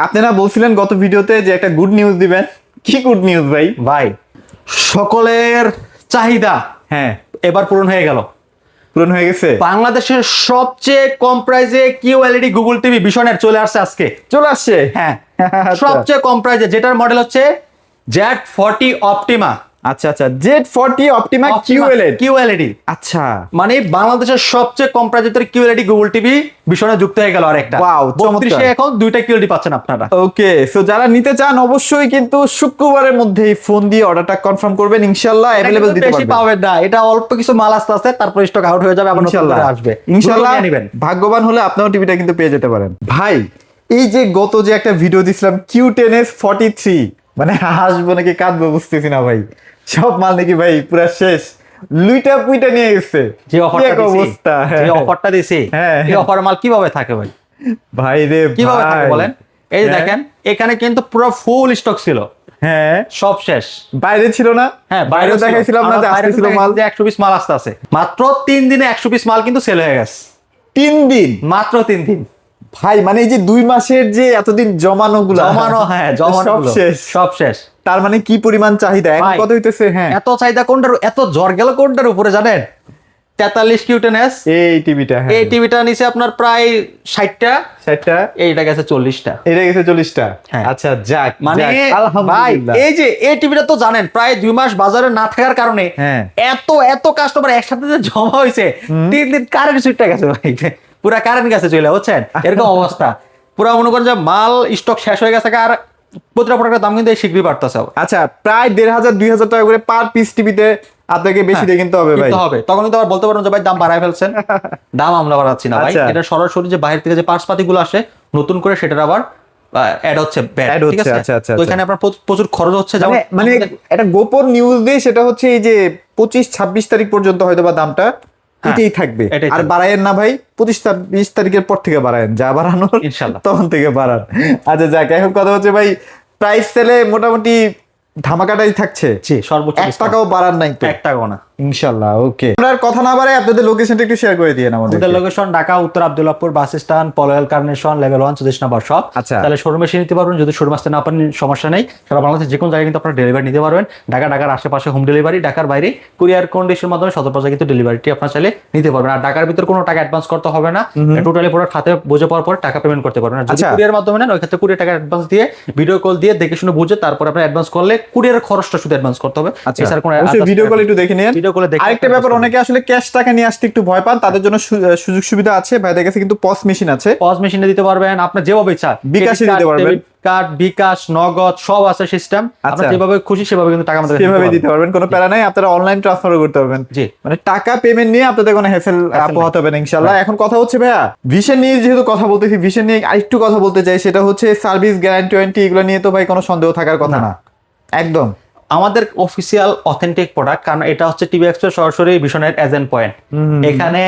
আপনারা বলছিলেন গত ভিডিওতে যে একটা গুড নিউজ দিবেন। কি গুড নিউজ ভাই? ভাই সকলের চাহিদা হ্যাঁ, এবার পূরণ হয়ে গেল। পূরণ হয়ে গেছে, বাংলাদেশের সবচেয়ে কম প্রাইসে কিউএলইডি গুগল টিভি ভিশনের চলে আসছে আজকে। চলে আসছে। হ্যাঁ, আচ্ছা। সবচেয়ে কম প্রাইসে, যেটার মডেল হচ্ছে Z40 অপটিমা। আচ্ছা আচ্ছা, Z40 অপটিমা কিউএলইডি। আচ্ছা, মানে বাংলাদেশের সবচেয়ে কম প্রাইসের কিউএলইডি গুগল টিভি ভিশনে যুক্ত হয়ে গেল আরেকটা। Wow, চমৎকার। 32 এখন দুইটা কিউএলইডি পাচ্ছেন আপনারা। ওকে, সো যারা নিতে চান অবশ্যই কিন্তু শুক্রবারের মধ্যেই ফোন দিয়ে অর্ডারটা কনফার্ম করবেন, ইনশাআল্লাহ अवेलेबल দিতে বেশি পারবেন। পাবেন না, এটা অল্প কিছু মাল আস্তে আস্তে তারপর স্টক আউট হয়ে যাবে, আবার নতুন ইনশাআল্লাহ করে আসবে। ইনশাআল্লাহ দ্রুত নিয়ে নেবেন। ভাগ্যবান হলে আপনারাও টিভিটা কিন্তু পেয়ে যেতে পারেন। ভাই এই যে গত যে একটা ভিডিও দিছিলাম Q10s 43, মানে হাসবো নাকি কাঁদবো বুঝতেছি না ভাই। সব মাল নাকি ভাই পুরা শেষ, লুইটা পুইটা নিয়ে গেছে। যে অফারটা কি এক দিছি, অবস্থা, যে অফারটা দিছি, হ্যাঁ, এই অফার মাল কিভাবে থাকে ভাই? ভাই রে কিভাবে থাকে ভাই। বলেন? এই যে হ্যাঁ, দেখেন এখানে কিন্তু পুরো ফুল স্টক ছিল, হ্যাঁ সব শেষ। বাইরে ছিল না? হ্যাঁ, বাইরে ছিল। দেখাইছিলাম না আমরা যে বাইরে আসতেছিল তো মাল। দেখাইছি যে 120 মাল আসতে আছে। মাত্র 3 দিনে 120 মাল কিন্তু সেল হয়ে গেছে। 3 দিন? মাত্র 3 দিন ভাই, মানে এই যে 2 মাসের যে এতদিন জমানো গুলা জমানো, হ্যাঁ জমানো সব গুলো, শেষ। সব শেষ। তার মানে কি পরিমাণ চাহিদা এখন ভাই, কত হইতেছে? হ্যাঁ, এত চাহিদা কোনটার, এত জ্বর গেল কোনটার উপরে জানেন? 43 কিউটেনএস এই টিভিটা, হ্যাঁ এই টিভিটা নিচে আপনার প্রায় 60টা, 60টা, এইটা গেছে 40টা। এটা গেছে 40টা। হ্যাঁ। আচ্ছা যাক, মানে যাক, ভাই আলহামদুলিল্লাহ। এই যে এই টিভিটা তো জানেন প্রায় 2 মাস বাজারে না থাকার কারণে হ্যাঁ। এত এত কাস্টমার একসাথে যে জমা হয়েছে, 3 দিন কারেন্ট সুইচটা গেছে ভাই, পুরা কারেন্ট গেছে চলে, বুঝছেন এরকম অবস্থা। পুরা মনে করেন যে মাল স্টক শেষ হয়ে গেছে, আর প্রতিটা প্রোডাক্টের দাম কিন্তু এই শীঘ্রই বাড়তেছে। আচ্ছা, প্রায় 1500-2000 টাকা করে পার পিস টিভিতে আপনাকে বেশি দিয়ে কিনতে হবে ভাই। কিনতে হবে, তখন কিন্তু আবার বলতে পারেন যে ভাই দাম বাড়ায় ফেলছেন। দাম আমরা বাড়াচ্ছি না ভাই, আচ্ছা। এটা সরাসরি যে বাইরে থেকে যে পার্টসপাতি গুলো আসে নতুন করে সেটার আবার অ্যাড হচ্ছে, Add ঠিক হচ্ছে, আছে? আচ্ছা, আচ্ছা, তো এখানে আপনার প্রচুর খরচ হচ্ছে। যেমন মানে একটা গোপন নিউজ দিয়ে, সেটা হচ্ছে এই যে 25-26 তারিখ পর্যন্ত হয়তো বা দামটা এটাই থাকবে, এটাই আর থাকবে। বাড়ায়েন না ভাই। 25-20 তারিখের পর থেকে বাড়ায়েন, যা বাড়ানোর ইনশাল্লাহ। তখন থেকে বাড়ান। আচ্ছা যাক, এখন কথা হচ্ছে ভাই, প্রাইস সেলে মোটামুটি ধামাকাটাই থাকছে। জি, সর্বোচ্চ 1 টাকাও বাড়ান নাই তো? 1 টাকাও না। ইনশাআল্লাহ। ওকে, আমরা আর কথা না বাড়াই আপনাদের লোকেশনটা একটু শেয়ার করে দিয়েন আমাদের। আমাদের লোকেশন ঢাকা উত্তর Abdullahpur bus stand, Polwel carnation, level 1 Sudesh number shop. আচ্ছা। তাহলে শোরুমে এসে নিতে পারবেন, যদি শোরুম আসতে না পারেন সমস্যা নেই, সারা বাংলাদেশের যে কোনো জায়গায় কিন্তু আপনারা ডেলিভারি নিতে পারবেন। ঢাকার আশেপাশে হোম ডেলিভারি, ঢাকার বাইরে কুরিয়ার কন্ডিশনের মাধ্যমে শত পর্যায়ে কিন্তু ডেলিভারিটি আপনারা চাইলে নিতে পারবেন। আর ঢাকার ভিতর কোনো টাকা অ্যাডভান্স করতে হবে না, টোটালি প্রোডাক্ট হাতে বুঝে পাওয়ার পর টাকা পেমেন্ট করতে পারবেন। আর যদি আচ্ছা। কুরিয়ার মাধ্যমে নেন, ওই ক্ষেত্রে কুরিয়ার টাকা অ্যাডভান্স দিয়ে ভিডিও কল দিয়ে দেখে শুনে বুঝে তারপর আপনি অ্যাডভান্স করলে কুরিয়ারের খরচটা শুধু অ্যাডভান্স করতে হবে। আচ্ছা, এছাড়া কোনো অবশ্যই ভিডিও কল একটু দেখে নিন। ভিডিও কলে দেখে আরেকটা ব্যাপার, অনেকে আসলে ক্যাশ টাকা নিয়ে আসতে একটু ভয় পান, তাদের জন্য সুযোগ সুবিধা আছে। ভাইদের কাছে কিন্তু পস মেশিন আছে, পজ মেশিনে দিতে পারবেন, আপনার যেভাবে ইচ্ছা বিকাশে দিতে পারবেন। কার্ড, বিকাশ, নগদ সব আছে সিস্টেম। আপনার আচ্ছা। যেভাবে খুশি সেভাবে কিন্তু টাকা আমাদের কাছে সেভাবে দিতে দিতে পারবেন, কোনো প্যারা নাই। আপনারা অনলাইন ট্রান্সফারও করতে পারবেন। জি। মানে টাকা পেমেন্ট নিয়ে আপনাদের কোনো হেসেল পোহাতে হবে না ইনশাআল্লাহ। এখন কথা হচ্ছে ভাইয়া, ভিশন নিয়ে যেহেতু কথা বলতেছি, ভিশন নিয়ে আরেকটু কথা বলতে চাই। সেটা হচ্ছে সার্ভিস গ্যারান্টি ওয়ারেন্টি, এগুলো নিয়ে তো ভাই কোনো সন্দেহ থাকার কথা না একদম। আমাদের অফিসিয়াল অথেন্টিক প্রোডাক্ট, কারণ এটা হচ্ছে টিভি এক্সপ্রেস সরাসরি ভিশনের এজেন্ট পয়েন্ট। এখানে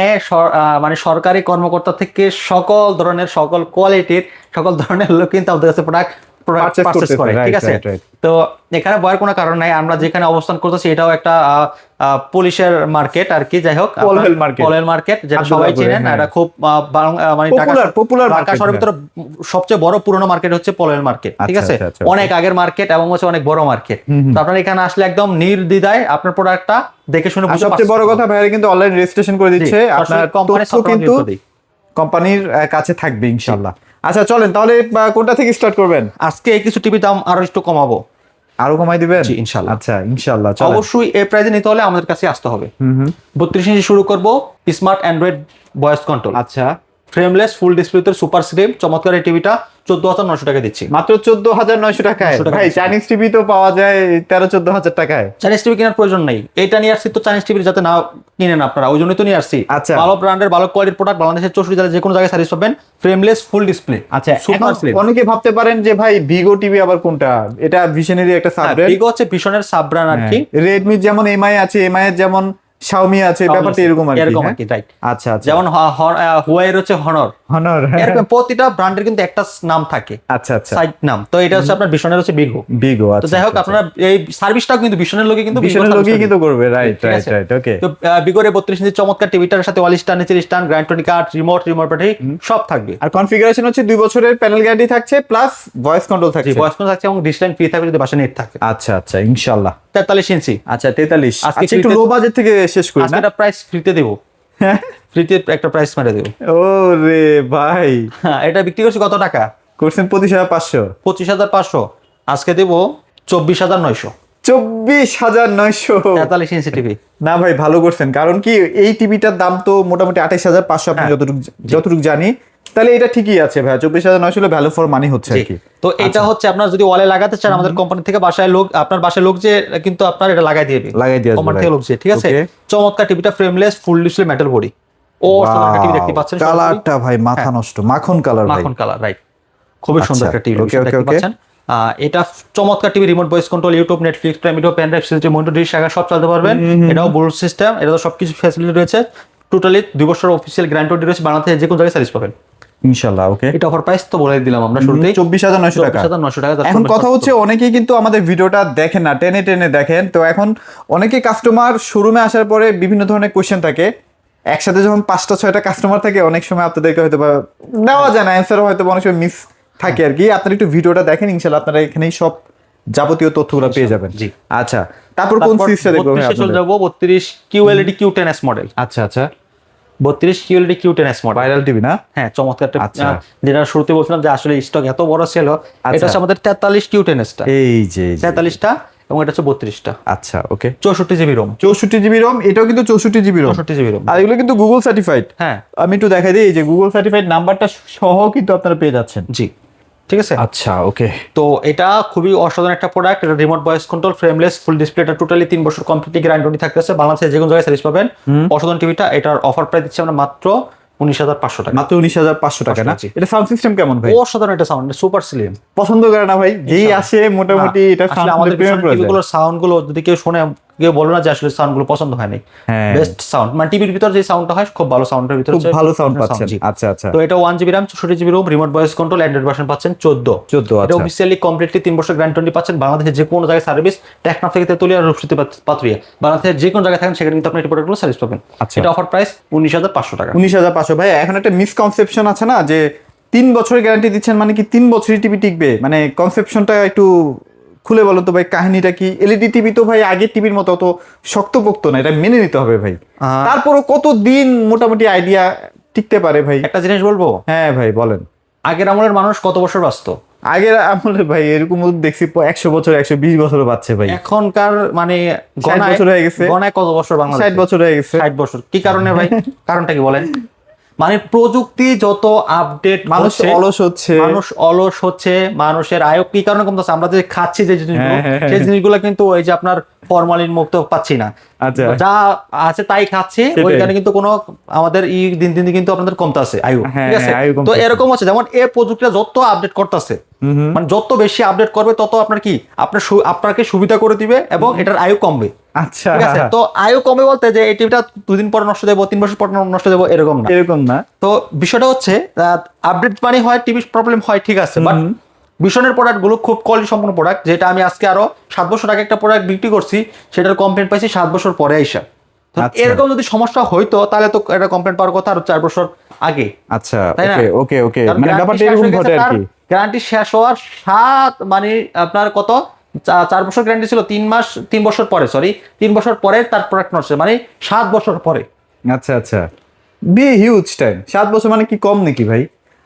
মানে সরকারি কর্মকর্তা থেকে সকল ধরনের, সকল কোয়ালিটির, সকল ধরনের লোক কিন্তু আমাদের কাছে প্রোডাক্ট Purchase পারচেজ করতেছে, করে, ঠিক right, আছে? right. তো এখানে ভয়ের কোনো কারণ নাই। আমরা যেখানে অবস্থান করতেছি এটাও একটা পুলিশের মার্কেট আর কি, যাই হোক পলওয়েল মার্কেট, পলওয়েল মার্কেট, যেটা সবাই চিনেন। এটা খুব মানে পপুলার ঢাকা শহরের ভিতরে সবচেয়ে বড় পুরনো মার্কেট হচ্ছে পলওয়েল মার্কেট, ঠিক আছে? আচ্ছা, আচ্ছা, অনেক আগের মার্কেট এবং হচ্ছে অনেক বড় মার্কেট। তো আপনার এখানে আসলে একদম নির্দ্বিধায় আপনার প্রোডাক্টটা দেখে শুনে বুঝে সবচেয়ে বড় কথা ভাইয়া কিন্তু অনলাইন রেজিস্ট্রেশন করে দিচ্ছে। আপনার তথ্য কিন্তু কোম্পানির কাছে থাকবে ইনশাআল্লাহ। আচ্ছা চলেন তাহলে, কোনটা থেকে স্টার্ট করবেন? আজকে এই কিছু টিভি দাম আরো একটু কমাবো, আরো কমাই দিবেন? জি, ইনশাআল্লাহ। আচ্ছা ইনশাআল্লাহ, চলেন। অবশ্যই এই প্রাইসে নিতে হলে আমাদের কাছে আসতে হবে। 32 ইঞ্চি শুরু করব, স্মার্ট অ্যান্ড্রয়েড ভয়েস কন্ট্রোল, আচ্ছা, ফ্রেমলেস ফুল ডিসপ্লেতে সুপার স্লিম চমৎকার এই টিভিটা 14,900 টাকা দিচ্ছি। মাত্র 14,900 টাকায়? 900 টাকা ভাই চাইনিজ টিভি তো পাওয়া যায় 13-14 হাজার টাকায়। চাইনিজ টিভি কেনার প্রয়োজন নেই, এটা নিয়ে আসছি তো চাইনিজ টিভি যাতে না কিনেন আপনারা, ওই জন্যই তো নিয়ে আসছি। আচ্ছা। ভালো ব্র্যান্ডের ভালো কোয়ালিটির প্রোডাক্ট, বাংলাদেশের 64 জেলায় যে কোনো জায়গায় সার্ভিস পাবেন, ফ্রেমলেস ফুল ডিসপ্লে। আচ্ছা, সুপার স্লিম। অনেকে ভাবতে পারেন যে ভাই ভিগো টিভি আবার কোনটা? এটা ভিশনেরই একটা সাব ব্র্যান্ড। ভিগো হচ্ছে ভিশনের সাব ব্র্যান্ড আর কি। রেডমি যেমন এমআই আছে, এমআই এর যেমন Xiaomi আছে, ব্যাপারটা এরকম আর কি, এরকম আর হ্যাঁ? কি, রাইট। আচ্ছা আচ্ছা, যেমন হুয়াইয়ের হচ্ছে হনর, হনর, এরকম প্রতিটা ব্র্যান্ডের কিন্তু একটা নাম থাকে, আচ্ছা আচ্ছা, সাইড নাম। তো এটা হচ্ছে আপনার ভীষণের হচ্ছে বিগো। বিগো, তো আচ্ছা যাই হোক, আপনারা এই সার্ভিসটাও কিন্তু ভীষণের লোকে কিন্তু ভীষণের লোকই কিন্তু করবে, রাইট ঠিক রাইট আছে? রাইট, ওকে। তো বিগোর 32 ইঞ্চি চমৎকার টিভিটার সাথে ওয়াল স্ট্যান্ড, নিচের stand, grand card, remote paddy সব থাকবে। আর কনফিগারেশন হচ্ছে 2 বছরের প্যানেল গ্যারান্টি থাকছে, প্লাস ভয়েস কন্ট্রোল জি, থাকছে। ভয়েস কন্ট্রোল থাকছে এবং ডিসলাইন ফ্রি থাকবে যদি বাসায় নেট থাকে। আচ্ছা আচ্ছা, ইনশাআল্লাহ। 43 ইঞ্চি। আচ্ছা 43, আজকে আচ্ছা একটু ফ্রিতে- লো বাজেট থেকে শেষ করি আজকে না? একটা প্রাইস ফ্রিতে দেবো, ফ্রিতে একটা প্রাইস মেরে দেবো। ও রে ভাই, হ্যাঁ, এটা বিক্রি করছি কত টাকা? করছেন 25,500, 25,500, আজকে দেবো 24,900। 24,900। 43 ইঞ্চি টিভি। না ভাই, ভালো করছেন, কারণ কি এই টিভিটার দাম তো মোটামুটি 28,500 আপনি হ্যাঁ। যতটুকু জানি, তাহলে এটা ঠিকই আছে ভাই, 24,900 হলে ভ্যালু ফর মানি হচ্ছে আর কি। তো এটা হচ্ছে আপনার যদি ওয়ালে লাগাতে চান, আমাদের কোম্পানি থেকে বাসায় লোক, আপনার বাসায় লোক যে কিন্তু আপনার এটা লাগাই দিবে, লাগাই দিয়ে আসবে কোম্পানি ভাই। থেকে লোক যে, ঠিক আছে? Okay. চমৎকার টিভিটা, frameless, full display metal body. ও সুন্দর টিভি দেখতে পাচ্ছেন, কালারটা ভাই মাথা নষ্ট, মাখন কালার ভাই। মাখন কালার, রাইট। খুবই সুন্দর আচ্ছা, একটা টিভি okay, দেখতে okay. পাচ্ছেন। এটা চমৎকার TV, remote voice control, YouTube, Netflix, prime video, pen drive, CCTV, monitor, dish, শাখা সব চালাতে পারবেন। এটাও ব্লুটুথ সিস্টেম, এটা সবকিছু ফ্যাসিলিটি রয়েছে। টোটালি 2 বছর অফিসিয়াল গ্যারান্টি রয়েছে, বাংলাদেশে যে কোনো জায়গায় সার্ভিস পাবেন ইনশাআল্লাহ, ওকে। এটা অফার প্রাইস তো বলে দিলাম আমরা শুরুতেই, 24,900 টাকা। 24,900 টাকা। এখন কথা হচ্ছে, অনেকেই কিন্তু আমাদের ভিডিওটা দেখেন না, টেনে টেনে দেখেন। তো এখন অনেকে কাস্টমার শোরুমে আসার পরে বিভিন্ন ধরনের কোশ্চেন থাকে, একসাথে যখন 5টা 6টা কাস্টমার থাকে, অনেক সময় আপনাদেরকে হয়তো বা দেওয়া যায় না অ্যান্সার, হয়তো বা অনেক সময় মিস থাকে আর কি। আপনারা একটু ভিডিওটা দেখেন, ইনশাআল্লাহ আপনারা এখানেই সব যাবতীয় তথ্যগুলো পেয়ে যাবেন। জি। আচ্ছা, তারপর কোন সিরিজটা দেখবো ভাই 32 চলে আপনাদের? যাবো, 32 QLED Q10s মডেল। আচ্ছা আচ্ছা, 32 QLED Q10s model, viral TV না? হ্যাঁ চমৎকার একটা, আচ্ছা। যেটা শুরুতে বলছিলাম যে আসলে স্টক এত বড় ছিল। আচ্ছা। এটা হচ্ছে আমাদের 43 Q10s টা, এই যে 43টা, এবং এটা হচ্ছে 32টা, আচ্ছা, ওকে। 64 জিবি রোম, 64 জিবি রম, এটাও কিন্তু 64 জিবি রম, 64 জিবি রোম। আর এগুলো কিন্তু গুগল সার্টিফাইড। হ্যাঁ, আমি একটু দেখাই দিই, এই যে গুগল সার্টিফাইড নাম্বারটা সহ কিন্তু আপনারা পেয়ে যাচ্ছেন। জি, ঠিক আছে। আচ্ছা, ওকে। তো এটা খুবই অসাধারণ একটা প্রোডাক্ট। এটা remote voice control, frameless, full display, এটা টোটালি 3 বছর কমপ্লিটলি গ্যারান্টি থাকতেছে, বাংলাদেশে যে কোনো জায়গায় সার্ভিস পাবেন। অসাধারণ টিভিটা, এটার অফার প্রাইস দিচ্ছি আমরা মাত্র 19,500 টাকা। মাত্র 19,500 টাকা না? জি। এটা সাউন্ড সিস্টেম কেমন ভাই? অসাধারণ একটা সাউন্ড, সুপার স্লিম। পছন্দ করে না ভাই? যেই আসে মোটামুটি এটা আসলে সাউন্ড আমাদের প্রেমে পড়ে যায়। টিভিগুলোর সাউন্ড গুলো যদি কেউ শুনে, কেউ বলে না যে আসলে সাউন্ড গুলো পছন্দ হয় নাই, হ্যাঁ। বেস্ট সাউন্ড, মানে টিভির ভিতর যে সাউন্ডটা হয় খুব ভালো, সাউন্ডের ভিতর খুব ভালো সাউন্ড পাচ্ছেন। আচ্ছা আচ্ছা, তো এটা 1 GB RAM, 64 GB ROM, remote voice control, Android version পাচ্ছেন 14। এটা আচ্ছা। অফিসিয়ালি কমপ্লিটলি 3 বছর গ্যারান্টি পাচ্ছেন, বাংলাদেশের যে কোনো জায়গায় সার্ভিস, টেকনাফ থেকে তেতুলিয়া, রূপসী পাতুরিয়া, বাংলাদেশের যে কোনো জায়গায় থাকেন সেখানে কিন্তু আপনি এই প্রোডাক্টগুলো সার্ভিস পাবেন। আচ্ছা। এটা অফার প্রাইস 19,500 টাকা। 19,500 ভাই। এখন একটা মিসকনসেপশন আছে না যে 3 বছরের গ্যারান্টি দিচ্ছেন, মানে কি 3 বছরই টিভি টিকবে? মানে কনসেপশনটা একটু খুলে বলো তো ভাই, কাহিনীটা কি? এলইডি টিভি তো ভাই আগের টিভির মতো অত শক্তপোক্ত না, এটা মেনে নিতে হবে ভাই। তারপরও কতদিন মোটামুটি আইডিয়া টিকতে পারে ভাই? একটা জিনিস বলবো, হ্যাঁ ভাই বলেন। আগের আমলের মানুষ কত বছর বাঁচত? আগের আমলে ভাই এরকম দেখছি 100 বছর 120 বছরও পাচ্ছে ভাই। এখনকার মানে 60 বছর হয়ে গেছে। গণায় কত বছর বাংলাদেশে? 60 বছর হয়ে গেছে। 60 বছর। কি কারণে ভাই? কারণটা কি বলেন? মানে প্রযুক্তি যত আপডেট, মানুষ অলস হচ্ছে, মানুষ অলস হচ্ছে, মানুষের আয় কি কারণে কমতেছে? আমরা যে খাচ্ছি যে জিনিসগুলো, হ্যাঁ। সেই জিনিসগুলো কিন্তু ওই যে আপনার ফরমালিন মুক্ত পাচ্ছি না। আচ্ছা। যা আছে তাই খাচ্ছি, সেটাই। ওইখানে কিন্তু কোনো আমাদের দিন দিন কিন্তু আপনাদের কমতেছে আয়ু, হ্যাঁ, ঠিক আছে? আয়ু তো কমতেছে। এরকম হচ্ছে, যেমন এই প্রযুক্তিটা যত আপডেট করতেছে, মানে যত বেশি আপডেট করবে তত আপনার কি আপনাকে সুবিধা করে দিবে এবং এটার আয়ু কমবে। আচ্ছা, ঠিক আছে? তো আয়ু কমে বলতে যে এই টিভিটা 2 দিন পরে নষ্ট দেবো, 3 বছর পর নষ্ট দেবো, এরকম না। এরকম না। তো বিষয়টা হচ্ছে আপডেট মানে হয় টিভির প্রবলেম হয়, ঠিক আছে, বাট ভীষণের প্রোডাক্ট গুলো খুব কোয়ালিটি সম্পন্ন প্রোডাক্ট, যেটা আমি আজকে আরো 7 বছর আগে একটা প্রোডাক্ট বিক্রি করছি, সেটার কমপ্লেন পাইছি 7 বছর পরে আইসা। তো আচ্ছা। এরকম যদি সমস্যা হইতো তাহলে তো এটা কমপ্লেন পাওয়ার কথা আরো 4 বছর আগে। আচ্ছা, তাই না? ওকে ওকে, মানে ব্যাপারটা এরকম ঘটে আর কি। গ্যারান্টি শেষ হওয়ার মানে আপনার কত 4 বছর গ্যারান্টি ছিল, 3 বছর পরে, সরি 3 বছর পরে তার প্রোডাক্ট নষ্ট, মানে 7 বছর পরে। আচ্ছা আচ্ছা, হিউজ টাইম। 7 বছর মানে কি কম নাকি ভাই?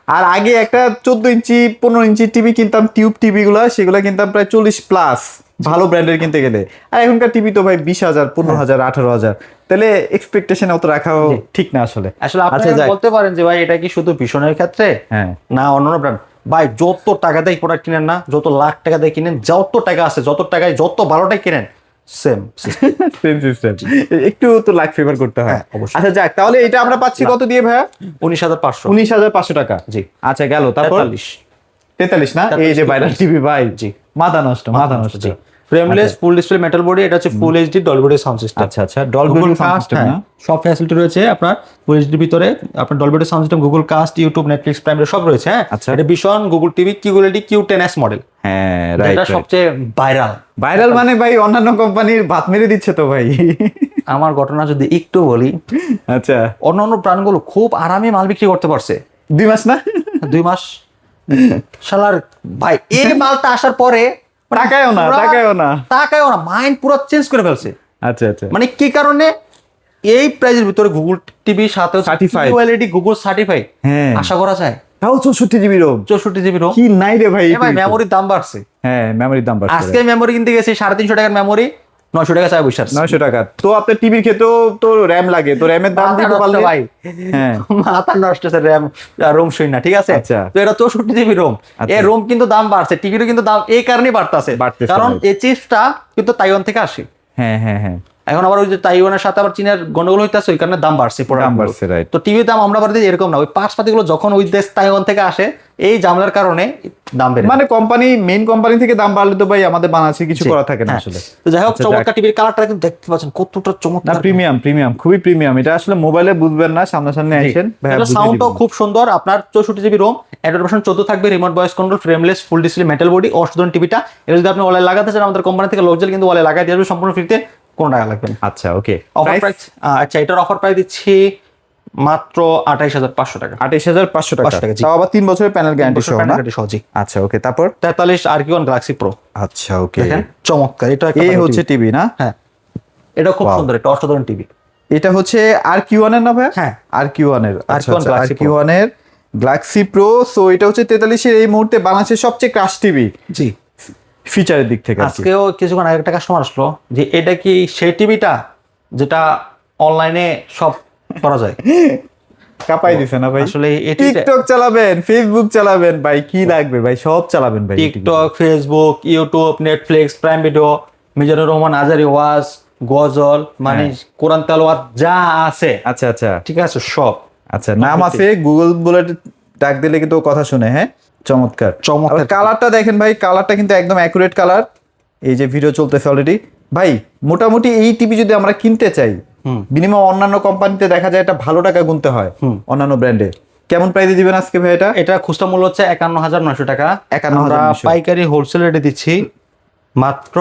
আর আগে একটা 14 ইঞ্চি 15 ইঞ্চি টিভি কিনতাম, টিউব টিভি গুলা, সেগুলা কিনতাম প্রায় 40+ ভালো ব্র্যান্ডের কিনতে গেলে। আর এখনকার টিভি তো ভাই 20,000 15,000 18,000, তাহলে এক্সপেকটেশন অত রাখাও ঠিক না আসলে। আসলে আপনি আচ্ছা, যাক। বলতে পারেন যে ভাই এটা কি শুধু ভীষণের ক্ষেত্রে, হ্যাঁ, না অন্যান্য ব্র্যান্ড? ভাই যত টাকা দিয়ে প্রোডাক্ট কিনেন না, যত লাখ টাকা দিয়ে কিনেন, যত টাকা আছে, যত টাকায় যত ভালোটাই কিনেন, সেম সেম সিস্টেম। একটু তো লাক ফেভার করতে হয়। হ্যাঁ, অবশ্যই। আচ্ছা যাক, তাহলে এটা আমরা পাচ্ছি কত দিয়ে ভাইয়া? 19,500। 19,500 টাকা। জি। আচ্ছা গেল, তারপর 43 43 না? এই যে ভাইরাল টিভি ভাই, জি। মাথা নষ্ট, মাথা নষ্ট। জি। Frameless full display metal body, এটা হচ্ছে full HD Dolby sound system. আচ্ছা আচ্ছা, ডলবি সাউন্ড সিস্টেম না? সব ফ্যাসিলিটি রয়েছে আপনার ফুল এইচডির ভিতরে। আপনার Dolby sound system, Google cast, YouTube, Netflix, prime সব রয়েছে। হ্যাঁ, আচ্ছা। এটা ভীষণ Google TV QLED Q10s model, হ্যাঁ রাইট, এটা সবচেয়ে ভাইরাল। ভাইরাল মানে ভাই অন্যান্য কোম্পানির ভাত মেরে দিচ্ছে তো ভাই। আমার ঘটনা যদি একটু বলি, আচ্ছা, অন্যান্য ব্র্যান্ডগুলো খুব আরামে মাল বিক্রি করতে পারছে 2 মাস না? 2 মাস। শালার ভাই এই মালটা আসার পরে তাকায়ও না, পুরা- তাকায়ও না। তাকায়ও না, মাইন্ড পুরো চেঞ্জ করে ফেলছে। আচ্ছা আচ্ছা, মানে কি কারণে? এই প্রাইজের ভিতরে গুগল টিভি সাথে Certified। কিউএলইডি গুগল সার্টিফাই, হ্যাঁ আশা করা যায়। তাও 64 জিবি রোম, 64 জিবি রোম। কি নাই রে ভাই। ভাই মেমোরির দাম বাড়ছে। হ্যাঁ মেমোরির দাম বাড়ছে। আজকে মেমোরি কিনতে গেছি 350 টাকার মেমোরি 900 টাকা চাই বসে 900 টাকা। তো আপনার টিভির ক্ষেত্রেও তো র্যাম লাগে, তো র্যামের দাম দিতে পারলে ভাই। হ্যাঁ মাথা নষ্ট হচ্ছে র্যাম রোম শুই না, ঠিক আছে? আচ্ছা। তো এটা 64 জিবি রোম। আচ্ছা। এই রোম কিন্তু দাম বাড়ছে, টিভিরও কিন্তু দাম এই কারণেই বাড়তেছে, বাড়তেছে, কারণ right। এই চিপসটা কিন্তু তাইওয়ান থেকে আসে। হ্যাঁ হ্যাঁ হ্যাঁ, এখন আবার ওই যে তাইওয়ানের সাথে আবার চীনের গন্ডগোল হইতেছে, ওই কারণে দাম বাড়ছে, দাম বাড়ছে, right। তো টিভির দাম আমরা বাড়িতে এরকম না, ওই পার্টসপাতিগুলো যখন ওই দেশ তাইওয়ান থেকে আসে, এই ঝামেলার কারণে দাম বেড়ে মানে কোম্পানি, মেইন কোম্পানি থেকে দাম বাড়লে তো ভাই আমাদের বাংলাদেশে কিছু জি, করা থাকে না হ্যাঁ। আসলে। তো যাই হোক, আচ্ছা, চমৎকার টিভির কালারটা কিন্তু দেখতে পাচ্ছেন কতটা না চমৎকার। প্রিমিয়াম, প্রিমিয়াম, খুবই প্রিমিয়াম। এটা আসলে মোবাইলে বুঝবেন না, সামনাসামনি আসেন ভাইয়া বুঝিয়ে সাউন্ডটাও দিবেন। খুব সুন্দর। আপনার 64 জিবি রোম, অ্যান্ড্রয়েড ভার্সন 14 থাকবে, remote voice control, frameless full display metal body, অসাধারণ টিভিটা। এটা যদি আপনি ওয়ালে লাগাতে চান, আমাদের কোম্পানি থেকে লোকজেল কিন্তু ওয়ালে লাগাই দিয়ে আসবে সম্পূর্ণ ফ্রিতে, কোনো টাকা লাগবে না। আচ্ছা ওকে, অফার প্রাইস, আচ্ছা এটার অফার প্রাইস দিচ্ছি মাত্র 28500 টাকা। 28500 টাকা, 500 টাকা, জি। তাও আবার 3 বছরের প্যানেল গ্যারান্টি সহ না? সহজে। আচ্ছা ওকে, তারপর 43 RQ1 গ্যালাক্সি প্রো, আচ্ছা ওকে, দেখেন চমৎকার। এটা একটা এই ভালো হচ্ছে TV। টিভি না? হ্যাঁ, এটা খুব Wow। সুন্দর, এটা অসাধারণ টিভি। এটা হচ্ছে RQ1 এর না ভাই? হ্যাঁ। RQ1 এর, আচ্ছা RQ1 Galaxy Pro। RQ1 এর গ্যালাক্সি প্রো। সো এটা হচ্ছে 43 এর এই মুহূর্তে বাংলাদেশের সবচেয়ে ক্রাশ টিভি জি। ফিচারের দিক থেকে আর কি। আজকেও কিছুক্ষণ আগে একটা কাস্টমার আসলো যে এটা কি সেই টিভিটা যেটা অনলাইনে সব করা যায়? কাপাই দিছে না ভাই? আসলে এটি টিকটক চালাবেন, ফেসবুক চালাবেন, ভাই কি লাগবে ভাই, সব চালাবেন ভাই। TikTok, Facebook, YouTube, Netflix, prime video, Mizanur Rahman Azhari ওয়াজ, গজল, মানে কোরআন তেলাওয়াত যা আছে, আচ্ছা আচ্ছা ঠিক আছে সব। আচ্ছা, নাম আছে গুগল বলে ডাক দিলে কিন্তু ও কথা শুনে। হ্যাঁ চমৎকার, চমৎকার। কালারটা দেখেন ভাই, কালারটা কিন্তু একদম অ্যাকুরেট কালার। এই যে ভিডিও চলতেছে অলরেডি ভাই, মোটামুটি এই টিভি যদি আমরা কিনতে চাই, মিনিমাম অন্যান্য কোম্পানিতে দেখা যায় এটা ভালো টাকা গুনতে হয়, অন্যান্য ব্র্যান্ডে। কেমন প্রাইসে দিবেন আজকে ভাই এটা? এটা খুচরা মূল্য হচ্ছে 51900 টাকা, 51900 পাইকারি হোলসেল রেটে দিচ্ছি মাত্র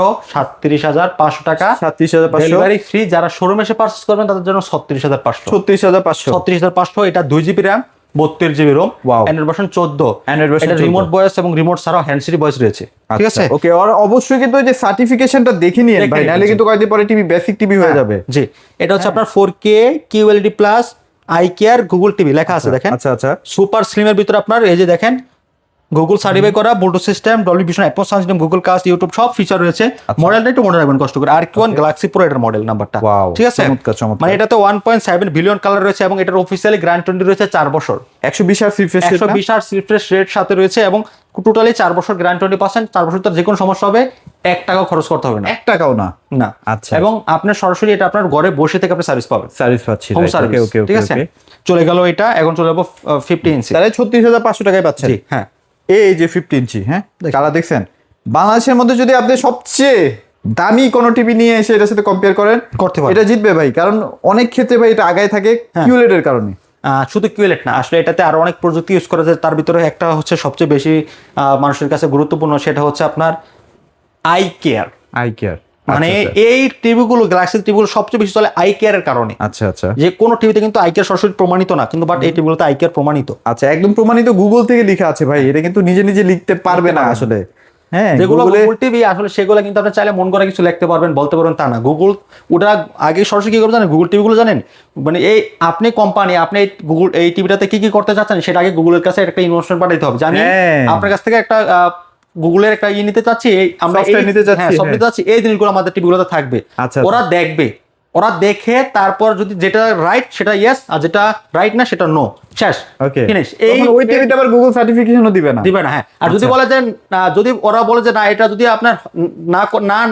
37500 টাকা, 37500, ডেলিভারি ফ্রি। যারা শোরুমে এসে পারচেজ করবেন তাদের জন্য 36500। 36500, 36500। এটা 2 GB RAM, 32 GB ROM, Wow। Android version 14, Android version এটা 14 রিমোট ভয়েস এবং রিমোট ছাড়াও হ্যান্ড ফ্রি ভয়েস রয়েছে, ঠিক আছে? ওকে, আর অবশ্যই কিন্তু ওই যে সার্টিফিকেশনটা দেখে নিয়েন দেখে ভাই, নিন, নাহলে জি। কিন্তু কয়েকদিন পরে টিভি বেসিক টিভি হয়ে যাবে। জি, এটা হচ্ছে আপনার 4K QLED plus eye care Google TV লেখা আছে, দেখেন। আচ্ছা আচ্ছা, সুপার স্লিমের ভিতরে আপনার এই যে দেখেন গুগল সার্টিফাই করা Bluetooth system, Dolby vision, Atmos sound system, Google cast, YouTube সব ফিচার রয়েছে। মডেলটা একটু মনে রাখবেন কষ্ট করে, RQ1 গ্যালাক্সি প্রো এটার মডেল নাম্বারটা, Wow, ঠিক আছে? চমৎকার, চমৎকার। মানে এটাতে 1.7 বিলিয়ন কালার রয়েছে এবং এটার অফিসিয়ালি গ্যারান্টি রয়েছে 4 বছর, 120 আর রিফ্রেশ রেট না? 120 Hz রিফ্রেশ রেট সাথে রয়েছে এবং টোটালি 4 বছর গ্যারান্টি 20%। 4 বছর তার যে কোনো সমস্যা হবে 1 টাকাও খরচ করতে হবে না, 1 টাকাও না? না। আচ্ছা। এবং আপনার সরাসরি এটা আপনার ঘরে বসে থেকে আপনি সার্ভিস পাবেন, সার্ভিস পাচ্ছি, home right, service, okay, okay, ঠিক okay, আছে? okay। চলে গেল এটা, এখন চলে যাবো 50 ইঞ্চি। তাহলে 36500 টাকায় পাচ্ছেন। জি, হ্যাঁ। এই যে 50 ইঞ্চি, হ্যাঁ কালার দেখছেন? বাংলাদেশের মধ্যে যদি আপনি সবচেয়ে দামি কোনো টিভি নিয়ে এসে এটার সাথে কম্পেয়ার করেন, করতে পারেন। এটা জিতবে ভাই, কারণ অনেক ক্ষেত্রে ভাই এটা আগায় থাকে কিউলেড এর কারণে। শুধু কিউলেট না, আসলে এটাতে আরো অনেক প্রযুক্তি ইউজ করা যায়। তার ভিতরে একটা হচ্ছে সবচেয়ে বেশি মানুষের কাছে গুরুত্বপূর্ণ, সেটা হচ্ছে আপনার আই কেয়ার। আই কেয়ার, মানে এই টিভিগুলো, গ্যালাক্সি টিভিগুলো সবচেয়ে বেশি চলে আই কেয়ারের কারণে। আচ্ছা আচ্ছা যে কোনো টিভিতে কিন্তু আই কেয়ার সরাসরি প্রমাণিত না, কিন্তু বাট এই টিভিগুলোতে আই কেয়ার প্রমাণিত। আচ্ছা, একদম প্রমাণিত, গুগল থেকে লেখা আছে ভাই, এটা কিন্তু নিজে নিজে লিখতে পারবে না আসলে। হ্যাঁ, যেগুলো গুগলে গুগল টিভি আসলে সেগুলো কিন্তু আপনি চাইলে মন করা কিছু লিখতে পারবেন, বলতে পারবেন, তা না। গুগল ওটা আগে সরাসরি কি করবে জানেন? গুগল টিভিগুলো জানেন, মানে এই আপনি কোম্পানি, আপনি গুগল এই টিভিটাতে কি কি করতে চাচ্ছেন সেটা আগে গুগলের কাছে একটা ইনভেস্টমেন্ট পাঠাইতে হবে। জানি হ্যাঁ। আপনার কাছ থেকে একটা গুগলের একটা নিতে চাচ্ছি, আমরা Software নিতে চাচ্ছি, সফটওয়্যার নিতে চাচ্ছি, এই জিনিসগুলো আমাদের টিভিগুলোতে থাকবে। আচ্ছা, ওরা দেখবে, ওরা দেখে তারপর যদি যেটা রাইট সেটা ইয়েস, আর যেটা রাইট না সেটা নো, শেষ। ওকে, ফিনিশ। এই ওই টিভিটা আবার গুগল সার্টিফিকেশনও দিবে না? দিবে না, হ্যাঁ। আর যদি আচ্ছা। বলে যে যদি ওরা বলে যে না এটা যদি আপনার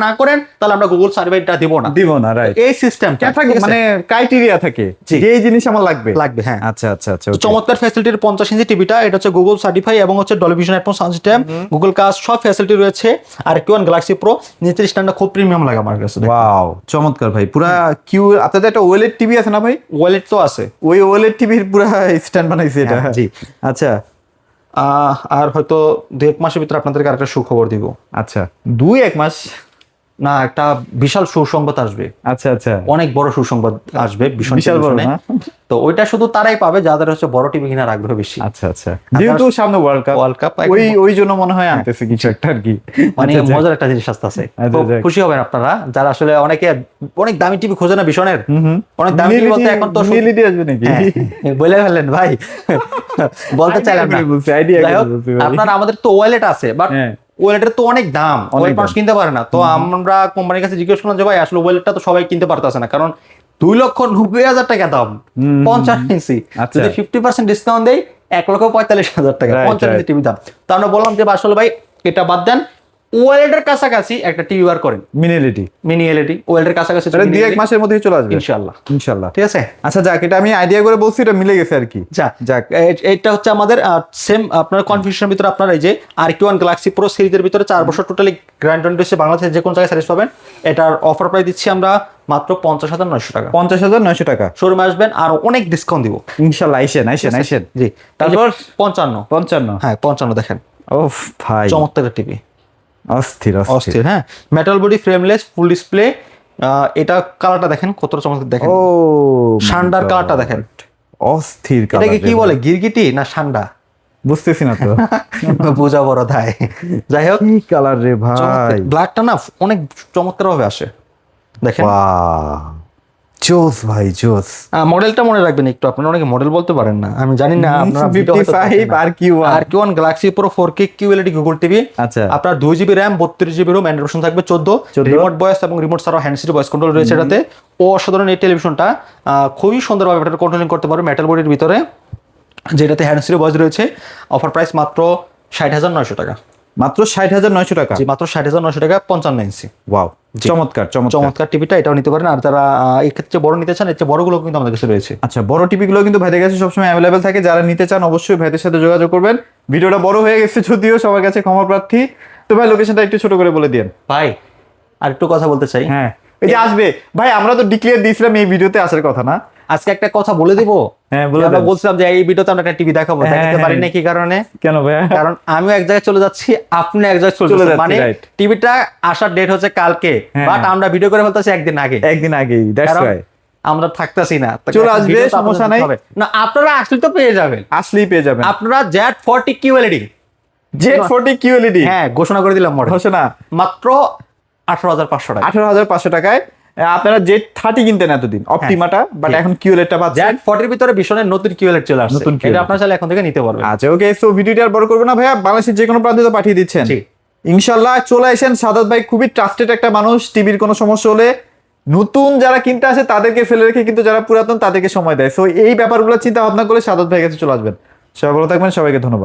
না করেন তাহলে আমরা গুগল সার্টিফিকেটটা দিব না। দিব না, রাইট। এই সিস্টেমটা মানে ক্রাইটেরিয়া থাকে জি। যে এই জিনিস আমার লাগবে। হ্যাঁ। আচ্ছা আচ্ছা আচ্ছা, তো okay. চমৎকার ফ্যাসিলিটির 50 ইঞ্চি টিভিটা, এটা হচ্ছে গুগল সার্টিফাই এবং হচ্ছে Dolby vision Atmos sound system, Google cast, সব ফ্যাসিলিটি রয়েছে। আর কিউয়ান গ্যালাক্সি প্রো নিচের স্ট্যান্ডটা খুব প্রিমিয়াম লাগে আমার কাছে। ওয়াও, চমৎকার ভাই। পুরা কিউ আপনাদের একটা ওয়েলেট টিভি আছে না ভাই? ওয়ালেট তো আছে, ওই ওয়েলেট টিভির পুরা স্ট্যান্ড বানাইছে এটা। হ্যাঁ, জি। আচ্ছা আর হয়তো 2-1 মাসের ভিতরে আপনাদেরকে আরেকটা সুখবর দিব। আচ্ছা, 2-1 মাস? না, একটা বিশাল সুসংবাদ আসবে। আচ্ছা আচ্ছা, অনেক বড় সুসংবাদ আসবে ভীষণ বিশাল বড় না? তো ওইটা শুধু তারাই পাবে যাদের হচ্ছে বড় টিভি কেনার আগ্রহ বেশি। আচ্ছা আচ্ছা, যেহেতু সামনে ওয়ার্ল্ড কাপ, ওই জন্য মনে হয় আনতেছে কিছু একটা আর কি। মানে আচ্ছা, মজার একটা জিনিস আসতেছে, আচ্ছা, খুব যাক। খুশি হবেন আপনারা যারা আসলে অনেক দামি টিভি খোঁজে না ভীষণের। অনেক দামি টিভি বলতে এখন তো LED আসবে নাকি? হ্যাঁ, বলে ফেললেন ভাই, বলতে চাইলাম না। আইডিয়া যাই হোক, আপনার আমাদের তো ওয়ালেট আছে, বাট হ্যাঁ। ওয়ালেটের তো অনেক দাম, ওয়ালেট মানুষ কিনতে পারে না। তো আমরা কোম্পানির কাছে জিজ্ঞেস করলাম যে ভাই আসলে ওয়ালেটটা তো সবাই কিনতে পারতেছে না, কারণ 2,90,000 টাকা দাম 50 ইঞ্চি। আচ্ছা। যদি 50% ডিসকাউন্ট দেয় 1,45,000 টাকা Right, 50 ইঞ্চি right. টিভি দাম। তো আমরা বললাম যে আসলে ভাই এটা বাদ দেন, ওয়ালেটের কাছাকাছি একটা টিভি বার করেন, মিনি LED। মিনি এলইডি ওয়ালেটের কাছাকাছি, এটা 2-1 মাসের মধ্যেই চলে আসবে ইনশাআল্লাহ। ইনশাআল্লাহ। ঠিক আছে। আচ্ছা যাক, এটা আমি আইডিয়া করে বলছি, এটা মিলে গেছে আর কি। যাক, এটা হচ্ছে আমাদের সেম আপনার কনফিউশনের ভিতরে আপনার এই যে R-Q1 গ্যালাক্সি প্রো সিরিজের ভিতরে 4 বছর টোটালি গ্যারান্টি হচ্ছে, বাংলাদেশের যে কোনো জায়গায় সার্ভিস পাবেন। এটার অফার প্রাইস দিচ্ছি আমরা মাত্র 50,900 টাকা। 50,900 টাকা। শোরুমে আসবেন আর অনেক ডিসকাউন্ট দিব ইনশাআল্লাহ। আইসেন। জি। তারপর 55। হ্যাঁ 55 দেখেন, ওফ ভাই, চমৎকার টিভি, অস্থির। অস্থির। হ্যাঁ, metal body, frameless, full display. এটা কালারটা দেখেন কতটা চমৎকার, দেখেন ও শান্ডার কালারটা দেখেন, অস্থির কালার। এটাকে কি বলে, গিরগিটি না শান্ডা? বুঝতেছি না তো। বোঝা বড় দায়। যাই হোক, কি কালার রে ভাই, ব্ল্যাকটা না অনেক চমৎকার ভাবে আসে, দেখেন। জোস ভাই, জোস। মডেলটা মনে রাখবেন একটু, আপনারা অনেকে মডেল বলতে পারেন না, আমি জানি না আপনারা 55 R-Q1 Galaxy pro 4K QLED Google TV. আচ্ছা, আপনার 2GB RAM 32GB ROM, Android version থাকবে 14, রিমোট ভয়েস এবং রিমোট ছাড়াও হ্যান্ড ফ্রি ভয়েস কন্ট্রোল রয়েছে এটাতে। ও অসাধারণ এই টেলিভিশনটা, খুবই সুন্দরভাবে এটা কন্ট্রোলিং করতে পারবে মেটাল বডির ভিতরে, যেটাতে হ্যান্ড ফ্রি ভয়েস রয়েছে। অফার প্রাইস মাত্র 60,900 টাকা। মাত্র 60,900 টাকা? জি, মাত্র 60,900 টাকা, 55 ইঞ্চি। ওয়াও, চমৎকার টিভিটা, এটাও নিতে পারেন। আর যারা এই ক্ষেত্রে বড় নিতে চান, এর চেয়ে বড়গুলো কিন্তু আমাদের কাছে রয়েছে। আচ্ছা, বড় টিভি গুলো কিন্তু ভাইদের কাছে সবসময় অ্যাভেলেবেল থাকে। যারা নিতে চান অবশ্যই ভাইদের সাথে যোগাযোগ করবেন। ভিডিওটা বড় হয়ে গেছে যদিও, সবার কাছে ক্ষমা প্রার্থী। তো ভাই লোকেশনটা একটু ছোট করে বলে দিন। ভাই আর একটু কথা বলতে চাই। হ্যাঁ, এই যে আসবে ভাই, আমরা তো ডিক্লেয়ার দিয়েছিলাম এই ভিডিওতে আসার কথা না? আজকে একটা কথা বলে দিব। হ্যাঁ, বলে আমরা দেন। বলছিলাম যে এই ভিডিওতে আমরা একটা টিভি দেখাবো, দেখাতে পারি না। কি কারণে? কেন ভাই? কারণ আমি এক জায়গায় চলে যাচ্ছি, আপনি এক জায়গায় চলে যাচ্ছেন, মানে টিভিটা আসার ডেট হচ্ছে কালকে, বাট আমরা ভিডিও করে ফেলতেছি একদিন আগেই। দ্যাটস ওয়াই আমরা থাকতেছি না। চলে আসবে, সমস্যা নাই। না, আপনারা আসলে তো পেয়ে যাবেন, আসলেই পেয়ে যাবেন। আপনারা Z40 QLED, Z40 QLED, হ্যাঁ ঘোষণা করে দিলাম মডেল, ঘোষণা মাত্র 18,500 টাকা। 18,500 টাকায় আপনারা Z30 কিনতেন এতদিন, অপটিমাটা, বাট এখন QLED-টা পাচ্ছেন। Z40 এর ভিতরে ভীষণের নতুন QLED চলে আসছে, এটা আপনারা চাইলে এখন থেকে নিতে পারবেন। আচ্ছা ওকে, সো ভিডিওটি আর বড় করবো না ভাইয়া, বাংলাদেশের যে কোনো প্রান্তে তো পাঠিয়ে দিচ্ছেন। ইনশাল্লাহ চলে আসেন। সাদাত ভাই খুবই ট্রাস্টেড একটা মানুষ, টিভির কোনো সমস্যা হলে নতুন যারা কিনতে আসে তাদেরকে ফেলে রেখে কিন্তু যারা পুরাতন তাদেরকে সময় দেয়। সো এই ব্যাপারগুলো চিন্তা ভাবনা করে সাদাত ভাইয়ের কাছে চলে আসবেন। সবাই ভালো থাকবেন, সবাইকে ধন্যবাদ।